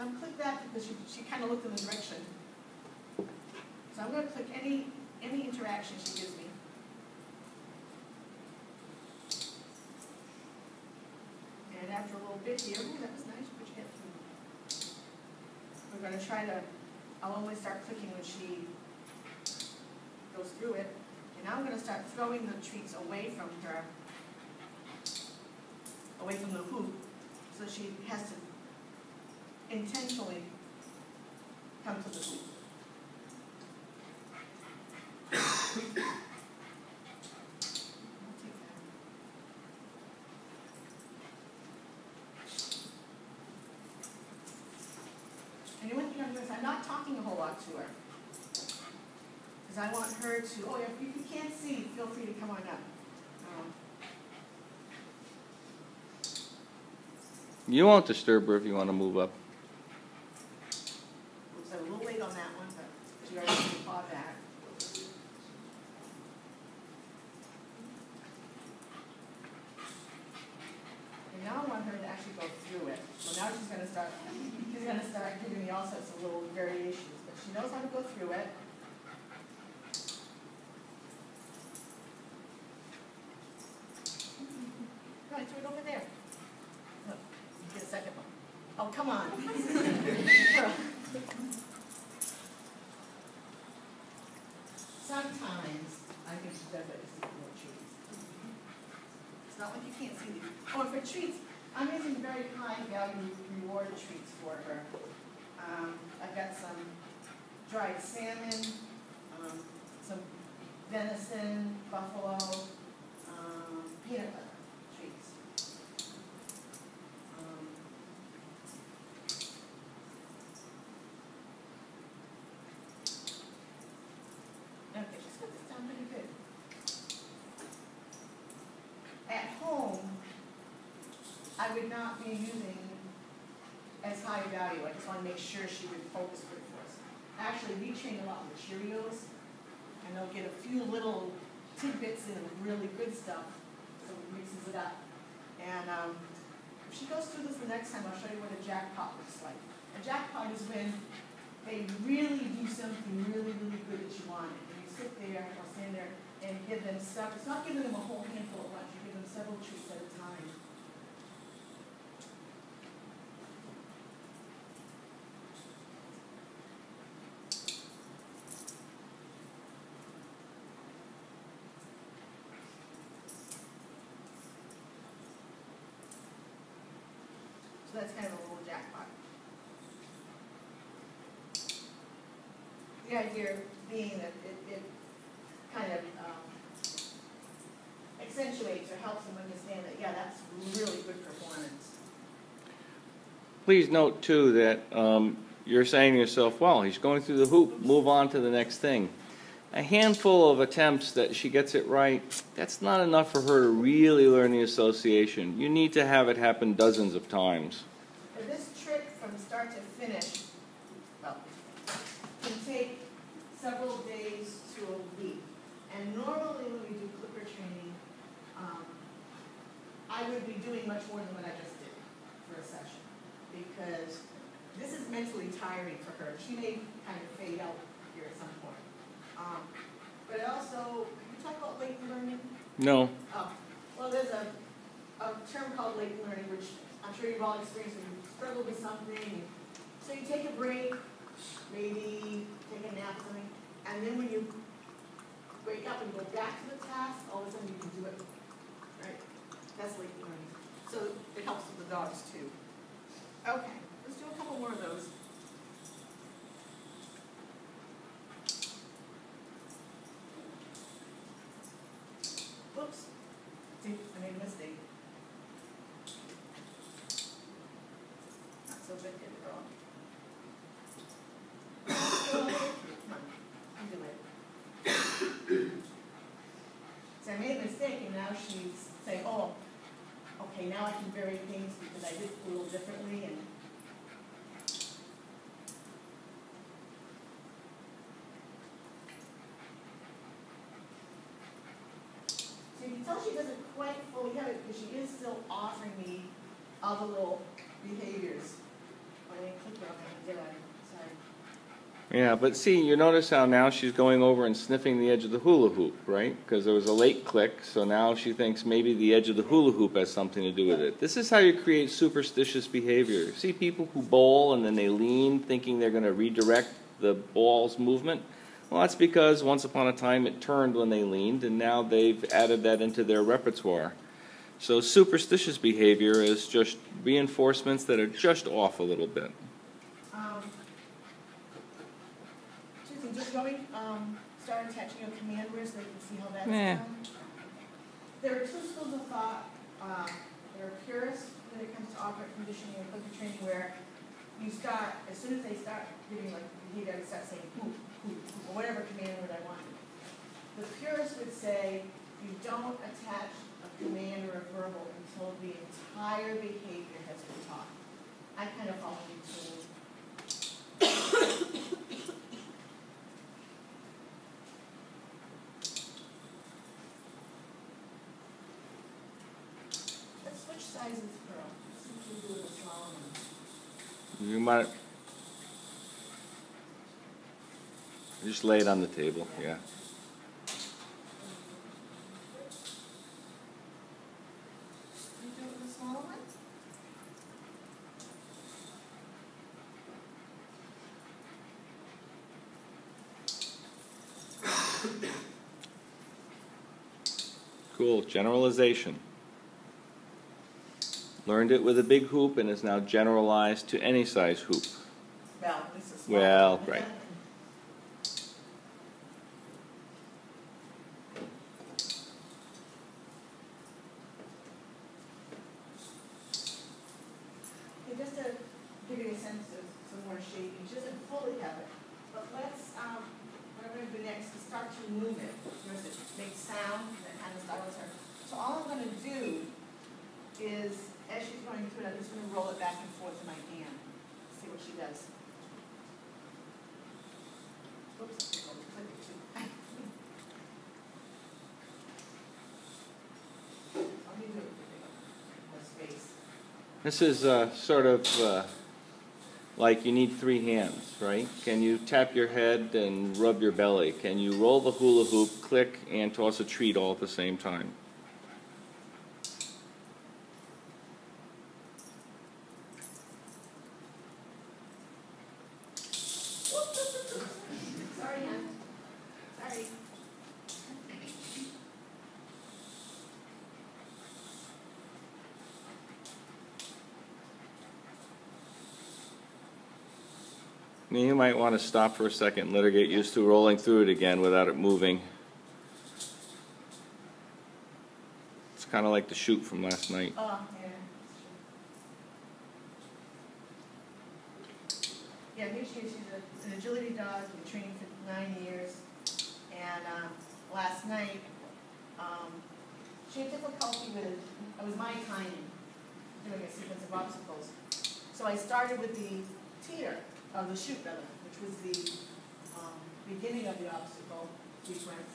So I'm click that because she kind of looked in the direction. So I'm going to click any interaction she gives me. And after a little bit here, ooh, that was nice, but you get through. We're going to try to, I'll only start clicking when she goes through it. And now I'm going to start throwing the treats away from her, away from the hoop, so she has to intentionally come to the hoop. Anyone can notice I'm not talking a whole lot to her. Because I want her to, oh, if you can't see, feel free to come on up. You won't disturb her if you want to move up. Oops, I'm a little late on that one, but you already saw that. And now I want her to actually go through it. So now she's going to start giving me all sorts of little variations. But she knows how to go through it. No, I threw it over there. Look, you get a second one. Oh, come on. Sometimes I think she does it to see more treats. It's not like you can't see these. Oh, and for treats, I'm using very high value reward treats for her. I've got some dried salmon, some venison, buffalo, peanut butter treats. Okay, she's got this down pretty good. At home, I would not be using as high value. I just want to make sure she would focus good for us. Actually, we train a lot with Cheerios, and they'll get a few little tidbits in of really good stuff, so it mixes it up. And if she goes through this the next time, I'll show you what a jackpot looks like. A jackpot is when they really do something really, really good that you want. And you sit there or stand there and give them stuff. It's not giving them a whole handful at once. You give them several treats at a time. So that's kind of a little jackpot. The idea being that it kind of accentuates or helps them understand that, yeah, that's really good performance. Please note, too, that you're saying to yourself, well, he's going through the hoop, move on to the next thing. A handful of attempts that she gets it right, that's not enough for her to really learn the association. You need to have it happen dozens of times. For this trick from start to finish, well, can take several days to a week. And normally when we do clicker training, I would be doing much more than what I just did for a session. Because this is mentally tiring for her. She may kind of fade out here at some point. But also, can you talk about latent learning? No. Oh, well, there's a term called latent learning, which I'm sure you've all experienced when you struggle with something. So you take a break, maybe take a nap or something, and then when you wake up and go back to the task, all of a sudden you can do it. Right? That's latent learning. So it helps with the dogs too. Okay, let's do a couple more of those. Oops. See, I made a mistake. Not so good, did it wrong. Come on, you do it. So I made a mistake, and now she's saying, oh, okay, now I can vary things because I did it a little differently. And so you can tell she doesn't quite fully have it because she is still offering me other little behaviors. didn't click it on me, did I? Sorry. Yeah, but see, you notice how now she's going over and sniffing the edge of the hula hoop, right? Because there was a late click, so now she thinks maybe the edge of the hula hoop has something to do with it. This is how you create superstitious behavior. See people who bowl and then they lean thinking they're going to redirect the ball's movement? Well, that's because once upon a time it turned when they leaned, and now they've added that into their repertoire. So superstitious behavior is just reinforcements that are just off a little bit. Susan, just going, start attaching your command words so they can see how that's done. There are two schools of thought. There are purists when it comes to operant conditioning and clicker training, where you start, as soon as they start giving like behavior, they start saying hoop, hoop, hoop, or whatever command word I want. The purist would say you don't attach a command or a verbal until the entire behavior has been taught. I kind of follow you too. Let's switch sizes, Pearl. Let's see if we do the small one. You might just lay it on the table, yeah. You do it with the smaller one? Cool, generalization. Learned it with a big hoop and is now generalized to any size hoop. Well, this is small. Well, right. Okay, just to give you a sense of some more shaping, she doesn't fully have it, but let's, what I'm going to do next is start to move it. There's a big sound that kind of startles her. So all I'm going to do is, as she's going through it, I'm just going to roll it back and forth in my hand. See what she does. Oops, I clicked it too. Let me do it with more space. This is sort of like you need three hands, right? Can you tap your head and rub your belly? Can you roll the hula hoop, click, and toss a treat all at the same time? Sorry, hon. Sorry. Now, you might want to stop for a second and let her get used to rolling through it again without it moving. It's kind of like the shoot from last night. Oh, yeah. Yeah, she's an agility dog, been training for 9 years, and last night, she had difficulty with, it was my timing, doing a sequence of obstacles. So I started with the teeter, the shoot rather, which was the beginning of the obstacle sequence.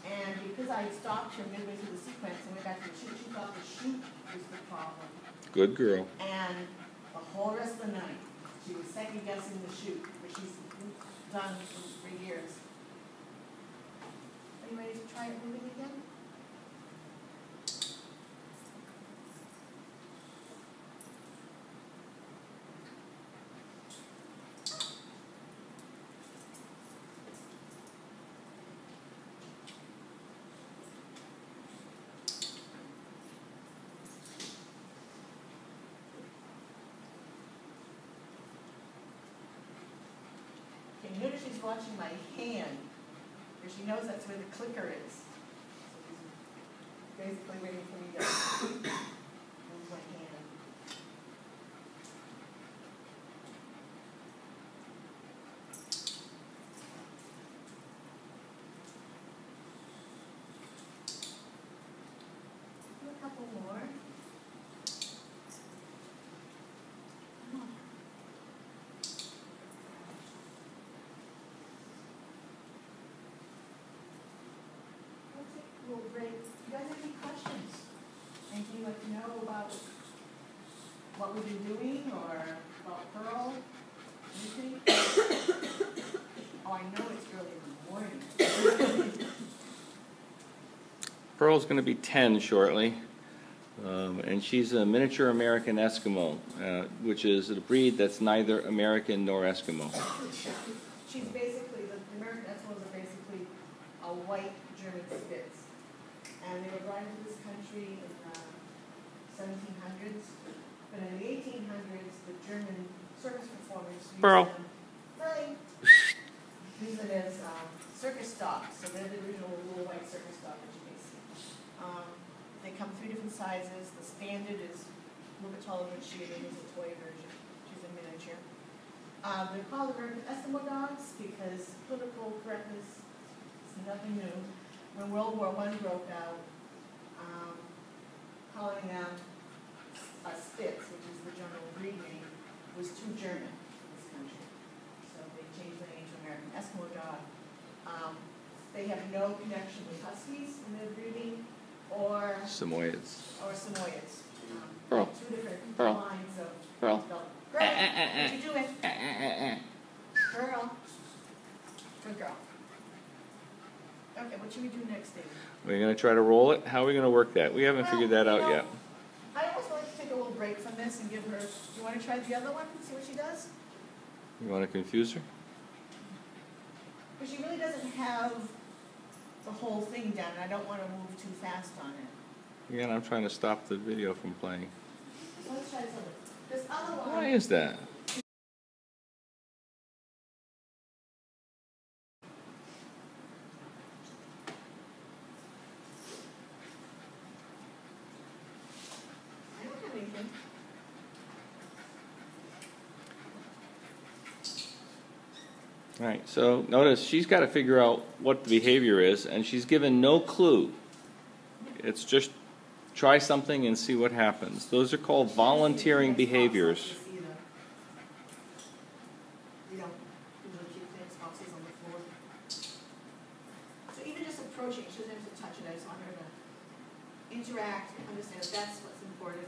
And because I stopped her midway through the sequence and went back to the shoot, she thought the shoot was the problem. Good girl. And the whole rest of the night, she was second guessing the shoot, which she's done for years. Are you ready to try it moving again? Okay, notice she's watching my hand, because she knows that's where the clicker is. So she's basically waiting for me to move my hand. Do a couple more. We'll break. Do you guys have any questions? Anything you'd like to know about what we've been doing, or about Pearl. Anything? Oh, I know it's early in the morning. Pearl's going to be 10 shortly, and she's a miniature American Eskimo, which is a breed that's neither American nor Eskimo. She's basically, the American Eskimos are basically a white German Spitz. And they were brought into this country in the 1700s. But in the 1800s, the German circus performers used Pearl. them, Pearly, use it as circus dogs. So they're the original little white circus dog that you may see. They come 3 different sizes. The standard is a little bit taller than she is. It's a toy version. She's a miniature. They're called American Eskimo dogs because political correctness is nothing new. When World War I broke out, calling them a Spitz, which is the general breed name, was too German in this country. So they changed the name to American Eskimo dog. They have no connection with Huskies in their breeding or Samoyeds. Samoyeds. Pearl. 2 different Pearl. lines of Pearl. Girl, what you doing? Girl. Good girl. Okay, what should we do next, David? We're going to try to roll it. How are we going to work that? We haven't figured that out yet. I always like to take a little break from this and give her. You want to try the other one? See what she does? You want to confuse her? Because she really doesn't have the whole thing down. I don't want to move too fast on it. Again, I'm trying to stop the video from playing. So let's try this other. This other one. Why is that? I don't have anything. All right, so notice she's got to figure out what the behavior is, and she's given no clue. It's just try something and see what happens. Those are called volunteering behaviors. You don't usually keep things boxes on the floor. So even just approaching, she doesn't have to touch it. I just want her to interact, understand that that's what's important.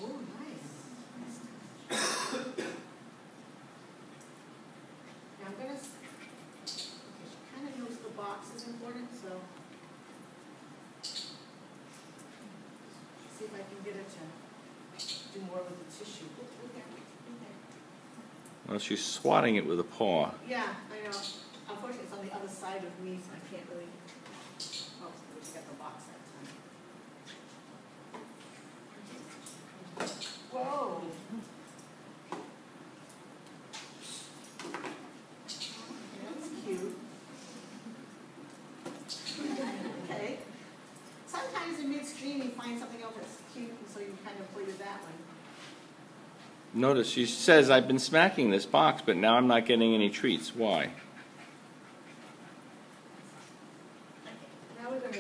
Oh, nice. Now I'm gonna. Okay, she kind of knows the box is important, so. See if I can get her to do more with the tissue. Look there. Well, she's swatting it with a paw. Yeah, I know. Unfortunately, it's on the other side of me, so I can't really. Oh, we just got the box that time. Whoa. That's cute. Okay. Sometimes in midstream you find something else that's cute, and so you kind of play with that one. Notice she says, I've been smacking this box, but now I'm not getting any treats. Why? Okay. Now we're gonna.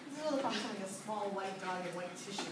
This is really fun, having a small white dog and white tissue.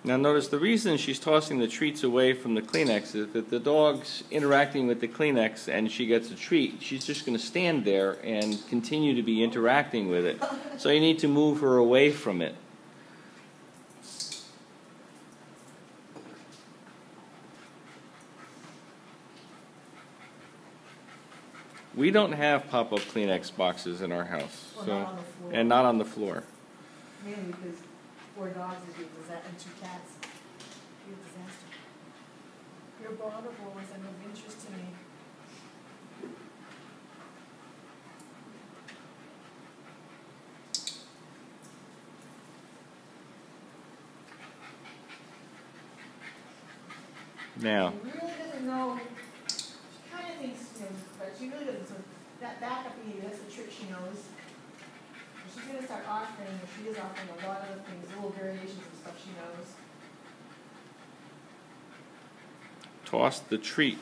Now notice the reason she's tossing the treats away from the Kleenex is that the dog's interacting with the Kleenex and she gets a treat. She's just going to stand there and continue to be interacting with it. So you need to move her away from it. We don't have pop-up Kleenex boxes in our house, Well, so not on the floor. and not on the floor. Mainly because 4 dogs would be a disaster, and 2 cats would be a disaster. Your border boys are of interest to me. Now, She really doesn't know, she kind of thinks, but she really doesn't. So that backup behavior, that's the trick she knows. She's gonna start offering, or she is offering a lot of things, little variations of stuff she knows. Toss the treat.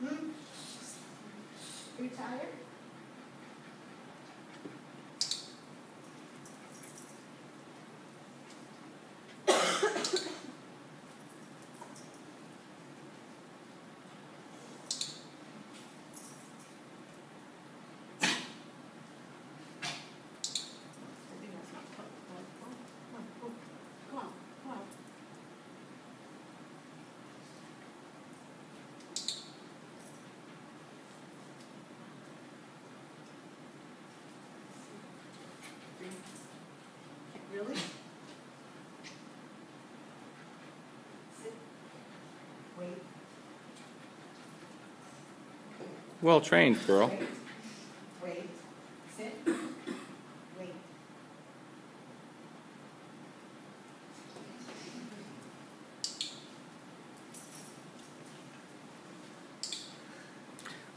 Are you tired? Really? Sit. Wait. Well trained, Pearl. Wait. Wait. Sit. Wait.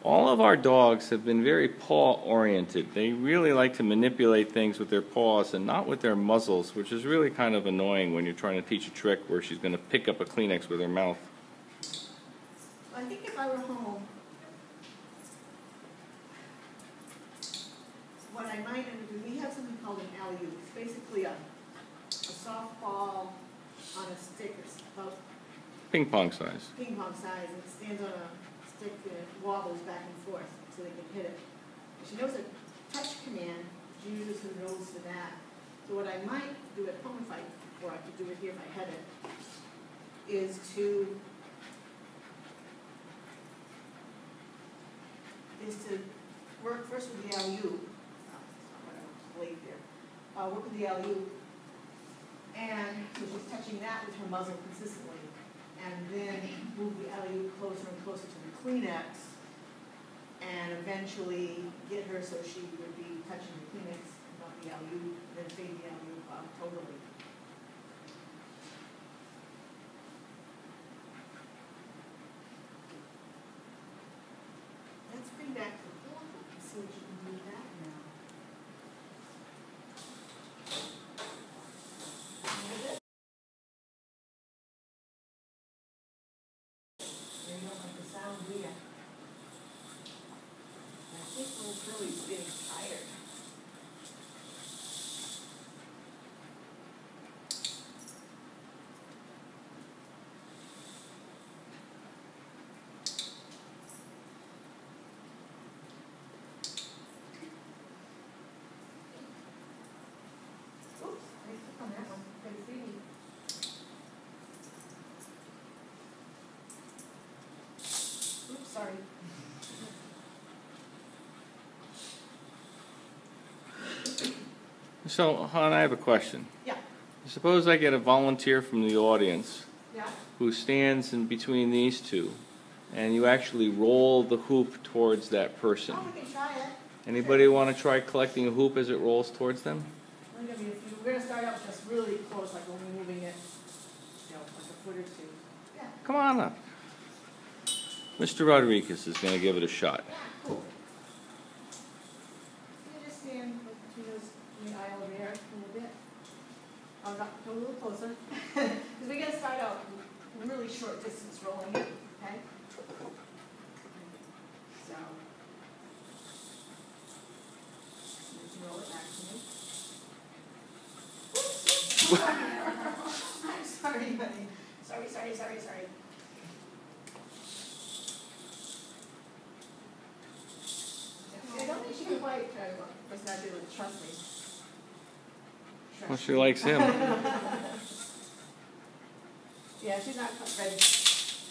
All of our dogs have been very paw-oriented. They really like to manipulate things with their paws and not with their muzzles, which is really kind of annoying when you're trying to teach a trick where she's going to pick up a Kleenex with her mouth. I think if I were home, what I might do, we have something called an alley-oop. It's basically a softball on a stick. It's about Ping pong size. ping pong size, and it stands on a stick and it wobbles back and forth so they can hit it. She knows a touch command. She uses her nose for that. So what I might do at home, or I could do it here if I had it, is to work first with the alley-oop. Work with the alley-oop, and so she's touching that with her muzzle consistently, and then move the alley-oop closer and closer to the Kleenex, and eventually get her so she would be touching the Kleenex, not the alley-oop, then fade the alley-oop out totally. Let's bring back the board and see what you can do with that now. You don't like the sound, do you? I think little Curly's getting tired. Oops, I took on that one. Pretty freebie. Oops, sorry. So, hon, I have a question. Yeah. Suppose I get a volunteer from the audience Yeah. who stands in between these two, and you actually roll the hoop towards that person. Oh, we can try it. Anybody want to try collecting a hoop as it rolls towards them? We're going to start out with just really close, like when we're moving it, like a foot or two. Yeah. Come on up. Mr. Rodriguez is going to give it a shot. Yeah, cool. You just stand between those, in the aisle there a little bit. Go a little closer. Because we're going to start out really short distance rolling it, okay? So, you can roll it back to me. I'm sorry, honey. Sorry. I don't think she can quite was not able to trust me. Well, she likes him. Yeah, she's not quite ready.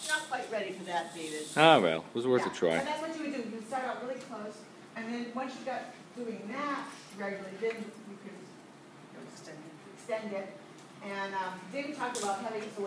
Not quite ready for that, David. Ah, well, it was worth a try. And that's what you would do. You would start out really close, and then once you got doing that regularly, then you could extend it. And David talked about having it so